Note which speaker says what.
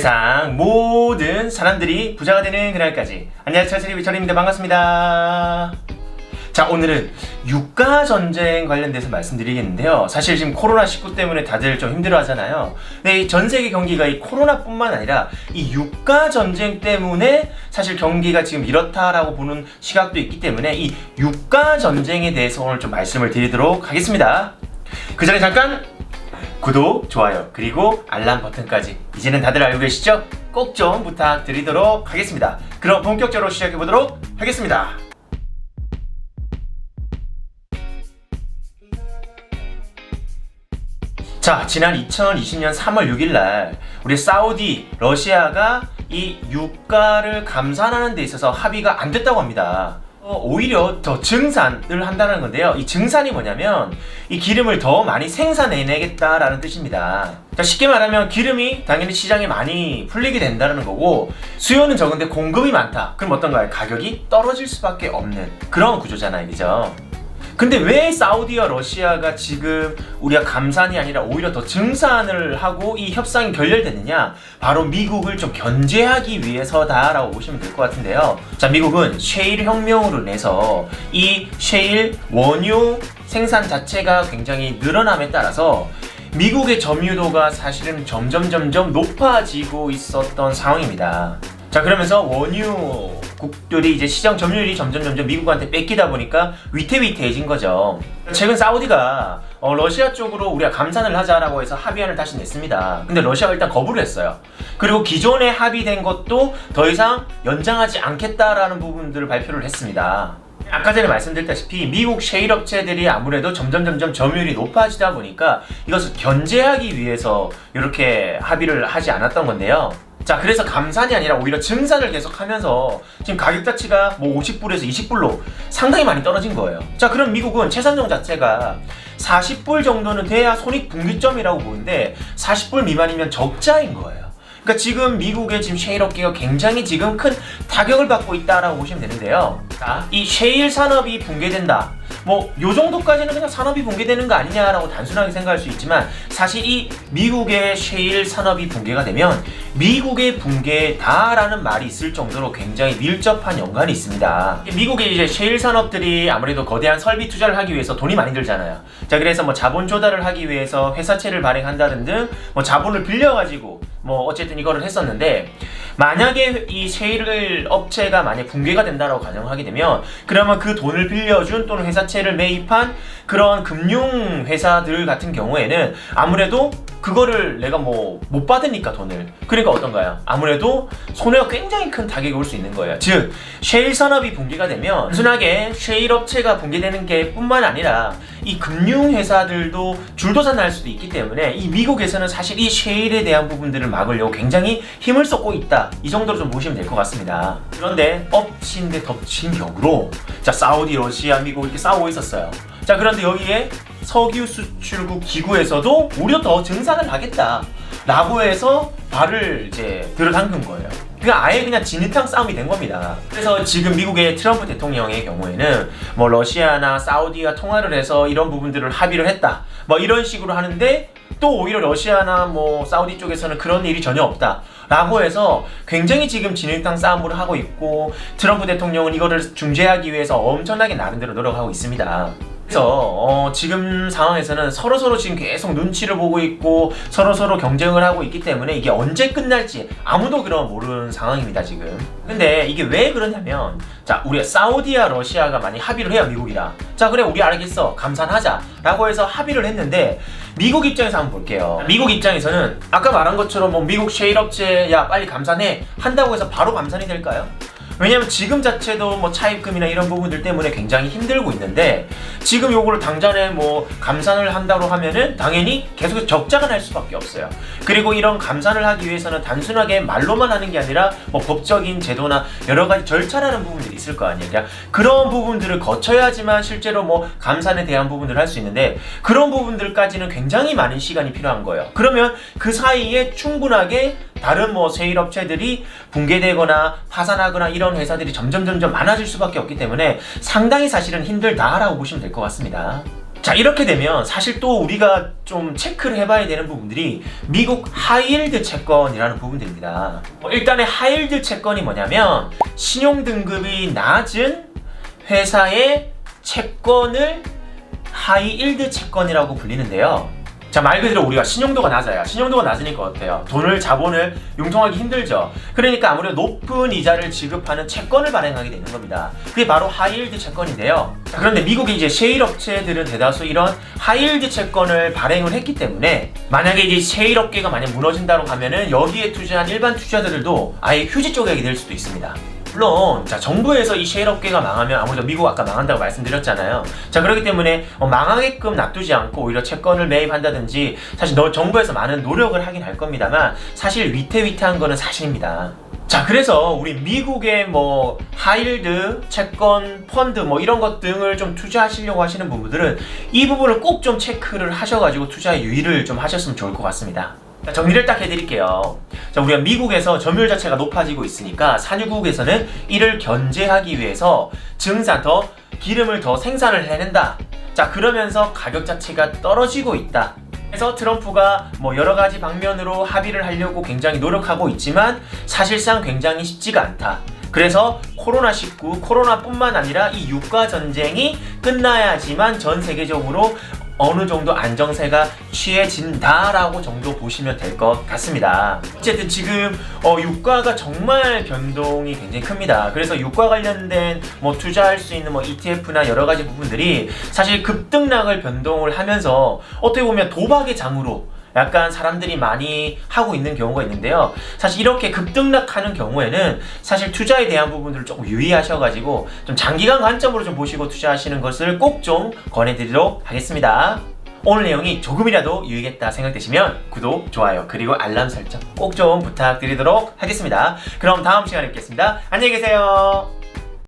Speaker 1: 세상 모든 사람들이 부자가 되는 그날까지. 안녕하세요, 차차리비철입니다. 반갑습니다. 자, 오늘은 유가전쟁 관련돼서 말씀드리겠는데요. 사실 지금 코로나19 때문에 다들 좀 힘들어 하잖아요. 근데 이 전 세계 경기가 이 코로나뿐만 아니라 이 유가전쟁 때문에 사실 경기가 지금 이렇다라고 보는 시각도 있기 때문에 이 유가전쟁에 대해서 오늘 좀 말씀을 드리도록 하겠습니다. 그 전에 잠깐 구독, 좋아요, 그리고 알람 버튼까지 이제는 다들 알고 계시죠? 꼭 좀 부탁드리도록 하겠습니다. 그럼 본격적으로 시작해보도록 하겠습니다. 자, 지난 2020년 3월 6일날 우리 사우디, 러시아가 이 유가를 감산하는 데 있어서 합의가 안 됐다고 합니다. 오히려 더 증산을 한다는 건데요. 이 증산이 뭐냐면 이 기름을 더 많이 생산해내겠다라는 뜻입니다. 자, 쉽게 말하면 기름이 당연히 시장에 많이 풀리게 된다는 거고, 수요는 적은데 공급이 많다. 그럼 어떤가요? 가격이 떨어질 수밖에 없는 그런 구조잖아요, 그죠? 근데 왜 사우디와 러시아가 지금 우리가 감산이 아니라 오히려 더 증산을 하고 이 협상이 결렬됐느냐? 바로 미국을 좀 견제하기 위해서다라고 보시면 될 것 같은데요. 자, 미국은 셰일 혁명으로 인해서 이 셰일 원유 생산 자체가 굉장히 늘어남에 따라서 미국의 점유도가 사실은 점점 높아지고 있었던 상황입니다. 자, 그러면서 원유국들이 이제 시장 점유율이 점점 미국한테 뺏기다 보니까 위태위태해진 거죠. 최근 사우디가 러시아 쪽으로 우리가 감산을 하자라고 해서 합의안을 다시 냈습니다. 근데 러시아가 일단 거부를 했어요. 그리고 기존에 합의된 것도 더 이상 연장하지 않겠다라는 부분들을 발표를 했습니다. 아까 전에 말씀드렸다시피 미국 셰일 업체들이 아무래도 점점 점유율이 높아지다 보니까 이것을 견제하기 위해서 이렇게 합의를 하지 않았던 건데요. 자, 그래서 감산이 아니라 오히려 증산을 계속하면서 지금 가격 자체가 뭐 50불에서 20불로 상당히 많이 떨어진 거예요. 자, 그럼 미국은 채산정 자체가 40불 정도는 돼야 손익분기점이라고 보는데 40불 미만이면 적자인 거예요. 그러니까 지금 미국의 지금 셰일 업계가 굉장히 지금 큰 타격을 받고 있다라고 보시면 되는데요. 자, 이 셰일 산업이 붕괴된다. 뭐 요 정도까지는 그냥 산업이 붕괴되는 거 아니냐라고 단순하게 생각할 수 있지만, 사실 이 미국의 셰일 산업이 붕괴가 되면 미국의 붕괴다라는 말이 있을 정도로 굉장히 밀접한 연관이 있습니다. 미국의 이제 셰일 산업들이 아무래도 거대한 설비 투자를 하기 위해서 돈이 많이 들잖아요. 자, 그래서 뭐 자본 조달을 하기 위해서 회사채를 발행한다는 등 뭐 자본을 빌려가지고 뭐 어쨌든 이거를 했었는데, 만약에 이 셰일 업체가 만약 붕괴가 된다라고 가정하게 되면, 그러면 그 돈을 빌려준 또는 회사채를 매입한 그런 금융 회사들 같은 경우에는 아무래도 그거를 내가 뭐 못 받으니까 돈을, 그러니까 어떤가요? 아무래도 손해가 굉장히 큰 타격이 올 수 있는 거예요. 즉, 셰일 산업이 붕괴가 되면 단순하게 셰일 업체가 붕괴되는 게 뿐만 아니라 이 금융 회사들도 줄도산 날 수도 있기 때문에 이 미국에서는 사실 이 셰일에 대한 부분들을 막으려고 굉장히 힘을 쏟고 있다, 이 정도로 좀 보시면 될 것 같습니다. 그런데 엎친 데 덮친 격으로 자, 사우디, 러시아, 미국 이렇게 싸우고 있었어요. 자, 그런데 여기에 석유 수출국 기구에서도 오히려 더 증산을 하겠다 라고 해서 발을 이제 들어당긴 거예요. 그러니까 아예 그냥 진흙탕 싸움이 된 겁니다. 그래서 지금 미국의 트럼프 대통령의 경우에는 뭐 러시아나 사우디와 통화를 해서 이런 부분들을 합의를 했다, 뭐 이런 식으로 하는데, 또 오히려 러시아나 뭐 사우디 쪽에서는 그런 일이 전혀 없다 라고 해서 굉장히 지금 진흙탕 싸움을 하고 있고, 트럼프 대통령은 이거를 중재하기 위해서 엄청나게 나름대로 노력하고 있습니다. 그래서 지금 상황에서는 서로 지금 계속 눈치를 보고 있고 서로 경쟁을 하고 있기 때문에 이게 언제 끝날지 아무도 그럼 모르는 상황입니다, 지금. 근데 이게 왜 그러냐면, 자, 우리가 사우디와 러시아가 많이 합의를 해요, 미국이랑. 자, 그래, 우리 알겠어, 감산하자 라고 해서 합의를 했는데, 미국 입장에서 한번 볼게요. 미국 입장에서는 아까 말한 것처럼 뭐 미국 셰일 업체 야 빨리 감산해 한다고 해서 바로 감산이 될까요? 왜냐면 지금 자체도 뭐 차입금이나 이런 부분들 때문에 굉장히 힘들고 있는데, 지금 요거를 당장에 뭐 감산을 한다고 하면은 당연히 계속 적자가 날 수밖에 없어요. 그리고 이런 감산을 하기 위해서는 단순하게 말로만 하는 게 아니라 뭐 법적인 제도나 여러 가지 절차라는 부분들이 있을 거 아니에요. 그냥 그런 부분들을 거쳐야지만 실제로 뭐 감산에 대한 부분들을 할 수 있는데, 그런 부분들까지는 굉장히 많은 시간이 필요한 거예요. 그러면 그 사이에 충분하게 다른 뭐 셰일 업체들이 붕괴되거나 파산하거나 이런 회사들이 점점 많아질 수밖에 없기 때문에 상당히 사실은 힘들다라고 보시면 될 것 같습니다. 자, 이렇게 되면 사실 또 우리가 좀 체크를 해봐야 되는 부분들이 미국 하이힐드 채권이라는 부분들입니다. 일단의 하이힐드 채권이 뭐냐면 신용등급이 낮은 회사의 채권을 하이힐드 채권이라고 불리는데요. 자, 말 그대로 우리가 신용도가 낮아요. 신용도가 낮으니까 어때요? 자본을 융통하기 힘들죠. 그러니까 아무래도 높은 이자를 지급하는 채권을 발행하게 되는 겁니다. 그게 바로 하이힐드 채권인데요. 그런데 미국의 이제 셰일 업체들은 대다수 이런 하이힐드 채권을 발행을 했기 때문에 만약에 이제 셰일 업계가 만약 무너진다고 하면은 여기에 투자한 일반 투자자들도 아예 휴지 쪼개게 될 수도 있습니다. 물론 자, 정부에서 이 셰일 업계가 망하면 아무래도 미국 아까 망한다고 말씀드렸잖아요. 자, 그렇기 때문에 망하게끔 놔두지 않고 오히려 채권을 매입한다든지 사실 정부에서 많은 노력을 하긴 할 겁니다만 사실 위태위태한 거는 사실입니다. 자, 그래서 우리 미국의 하이힐드 채권 펀드 이런 것 등을 좀 투자하시려고 하시는 분들은 이 부분을 꼭 좀 체크를 하셔가지고 투자에 유의를 좀 하셨으면 좋을 것 같습니다. 자, 정리를 딱 해드릴게요. 자, 우리가 미국에서 점유율 자체가 높아지고 있으니까 산유국에서는 이를 견제하기 위해서 기름을 더 생산을 해낸다. 자, 그러면서 가격 자체가 떨어지고 있다. 그래서 트럼프가 여러 가지 방면으로 합의를 하려고 굉장히 노력하고 있지만 사실상 굉장히 쉽지가 않다. 그래서 코로나뿐만 아니라 이 유가 전쟁이 끝나야지만 전 세계적으로 어느 정도 안정세가 취해진다라고 정도 보시면 될 것 같습니다. 어쨌든 지금 유가가 정말 변동이 굉장히 큽니다. 그래서 유가 관련된 투자할 수 있는 ETF나 여러 가지 부분들이 사실 급등락을 변동을 하면서 어떻게 보면 도박의 장으로 약간 사람들이 많이 하고 있는 경우가 있는데요. 사실 이렇게 급등락하는 경우에는 사실 투자에 대한 부분들을 조금 유의하셔가지고 좀 장기간 관점으로 좀 보시고 투자하시는 것을 꼭 좀 권해드리도록 하겠습니다. 오늘 내용이 조금이라도 유익했다 생각되시면 구독, 좋아요, 그리고 알람 설정 꼭 좀 부탁드리도록 하겠습니다. 그럼 다음 시간에 뵙겠습니다. 안녕히 계세요.